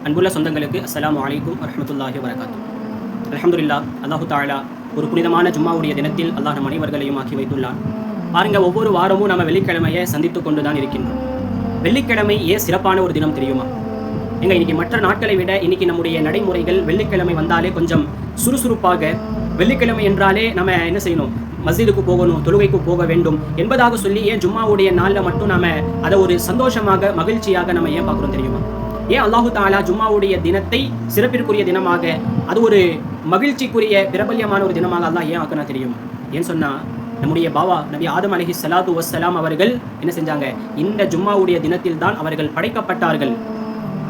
அன்புள்ள சொந்தங்களுக்கு அஸ்ஸலாமு அலைக்கும் வரஹ்மத்துல்லாஹி வபரகாத்துஹு. அல்ஹம்துலில்லாஹ், அல்லாஹு தஆலா ஒரு புனிதமான ஜும்மாவுடைய தினத்தில் அல்லாஹ் நம் அனைவர்களையும் ஆக்கி வைத்துள்ளான். பாருங்க, ஒவ்வொரு வாரமும் நம்ம வெள்ளிக்கிழமையை சந்தித்து கொண்டு தான் இருக்கின்றோம். வெள்ளிக்கிழமை ஏன் சிறப்பான ஒரு தினம் தெரியுமா? இன்னைக்கு மற்ற நாட்களை விட இன்னைக்கு நம்முடைய நடைமுறைகள் வெள்ளிக்கிழமை வந்தாலே கொஞ்சம் சுறுசுறுப்பாக, வெள்ளிக்கிழமை என்றாலே நம்ம என்ன செய்யணும், மஸ்ஜிதுக்கு போகணும், தொழுகைக்கு போக வேண்டும் என்பதாக சொல்லி ஏன் ஜும்மாவுடைய நாளில் மட்டும் நம்ம அதை ஒரு சந்தோஷமாக மகிழ்ச்சியாக நம்ம ஏன் பார்க்குறோம் தெரியுமா? ஏன் அல்லாஹு தஆலா ஜும்மாவுடைய தினத்தை சிறப்பிற்குரிய தினமாக, அது ஒரு மகிழ்ச்சிக்குரிய பிரபல்யமான ஒரு தினமாக அல்லாஹ் ஏன் ஆக்கினா தெரியுமா? ஏன்னு சொன்னால், நம்முடைய பாவா நபி ஆதம் அலைஹிஸ்ஸலாத்து வஸ்ஸலாம் அவர்கள் என்ன செஞ்சாங்க? இந்த ஜும்மாவுடைய தினத்தில் தான் அவர்கள் படைக்கப்பட்டார்கள்.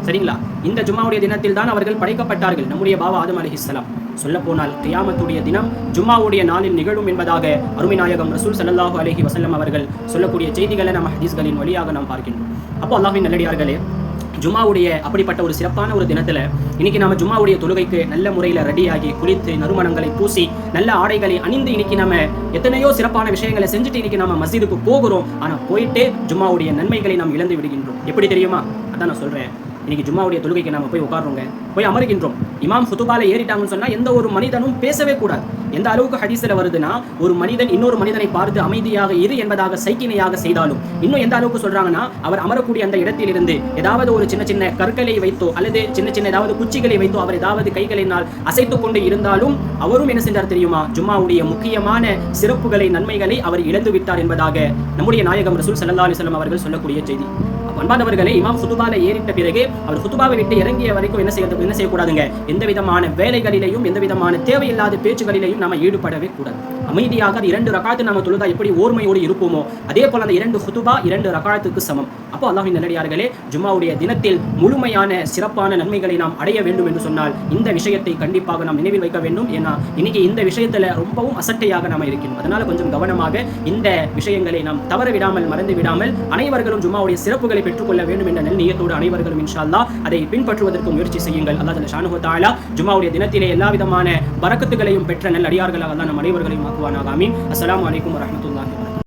சரிங்களா? இந்த ஜும்மாவுடைய தினத்தில் தான் அவர்கள் படைக்கப்பட்டார்கள், நம்முடைய பாவா ஆதம் அலைஹிஸ்ஸலாம். சொல்ல போனால் கியாமத்துடைய தினம் ஜும்மாவுடைய நாளில் நிகழும் என்பதாக அருமை நாயகம் ரசூல் ஸல்லல்லாஹு அலைஹி வஸல்லம் அவர்கள் சொல்லக்கூடிய செய்திகளை நம்ம ஹதீஸ்களின் வழியாக நாம் பார்க்கின்றோம். அப்போ அல்லாஹ்வின் நல்லடியார்களே, ஜும்மாவுடைய அப்படிப்பட்ட ஒரு சிறப்பான ஒரு தினத்தில் இன்னைக்கு நம்ம ஜும்மாவுடைய தொழுகைக்கு நல்ல முறையில் ரெடியாகி குளித்து நறுமணங்களை பூசி நல்ல ஆடைகளை அணிந்து இன்னைக்கு நம்ம எத்தனையோ சிறப்பான விஷயங்களை செஞ்சுட்டு இன்னைக்கு நம்ம மஸ்ஜிதுக்கு போகிறோம். ஆனால் போயிட்டு ஜும்மாவுடைய நன்மைகளை நாம் இழந்து விடுகின்றோம். எப்படி தெரியுமா? அதான் நான் சொல்கிறேன். இன்னைக்கு ஜும்மாவுடைய தொழுகைக்கு நம்ம போய் உட்கார்றோங்க, போய் அமர்கின்றோம். இமாம் ஹுதுபால ஏறிட்டாங்கன்னு சொன்னால் எந்த ஒரு மனிதனும் பேசவே கூடாது. எந்த அளவுக்கு ஹதீஸில் வருதுன்னா, ஒரு மனிதன் இன்னொரு மனிதனை பார்த்து அமைதியாக இரு என்பதாக சைக்கிணையாக செய்தாலும், இன்னும் எந்த அளவுக்கு சொல்றாங்கன்னா, அவர் அமரக்கூடிய அந்த இடத்திலிருந்து ஏதாவது ஒரு சின்ன சின்ன கற்களை வைத்தோ அல்லது சின்ன சின்ன ஏதாவது குச்சிகளை வைத்தோ அவர் ஏதாவது கைகளினால் அசைத்து கொண்டு இருந்தாலும் அவரும் என்ன செஞ்சார் தெரியுமா? ஜும்மாவுடைய முக்கியமான சிறப்புகளை, நன்மைகளை அவர் இழந்து விட்டார் என்பதாக நம்முடைய நாயகம் ரசூல் ஸல்லல்லாஹு அலைஹி வஸல்லம் அவர்கள் சொல்லக்கூடிய செய்தி. அன்பானவர்களே, இமாம் ஹுதுபால ஏறிட்ட பிறகு அவர் ஹுதுபாவை விட்டு இறங்கிய வரைக்கும் என்ன செய்யக்கூடாதுங்க? எந்த விதமான வேலைகளிலையும் எந்த விதமான தேவையில்லாத பேச்சுகளிலையும் நம்ம ஈடுபடவே கூடாது. அமைதியாக 2 ரகாத்து நம்ம தொழுதா எப்படி ஓர்மையோடு இருப்போமோ, அதே போல அந்த 2 ஹுதுபா 2 ரகாத்துக்கு சமம். அப்போ அல்லாஹ்வின் நல்லடியார்களே, ஜும்மாவுடைய தினத்தில் முழுமையான சிறப்பான நன்மைகளை நாம் அடைய வேண்டும் என்று சொன்னால் இந்த விஷயத்தை கண்டிப்பாக நாம் நினைவில் வைக்க வேண்டும். ஏன்னா இன்னைக்கு இந்த விஷயத்துல ரொம்பவும் அசட்டையாக நாம் இருக்கின்றோம். அதனால கொஞ்சம் கவனமாக இந்த விஷயங்களை நாம் தவற விடாமல், மறந்து விடாமல் அனைவர்களும் ஜும்மாவுடைய சிறப்புகளை பெற்றுக்கொள்ள வேண்டும் என்ற நல்நியத்தோடு அனைவர்களும் இன்ஷா அல்லாஹ் அதை பின்பற்றுவதற்கு முயற்சி செய்யுங்கள். அல்லாஹ் ஜல்ல ஷானுஹு தஆலா ஜும்மாவுடைய தினத்திலே எல்லா விதமான பரக்கத்துகளையும் பெற்ற நல்லடியார்களாக அல்லாஹ் நம் அனைவர்களையும் ஆக்குவானாக. ஆமீன். அஸ்ஸலாமு அலைக்கும் வரஹ்மத்துல்லாஹி.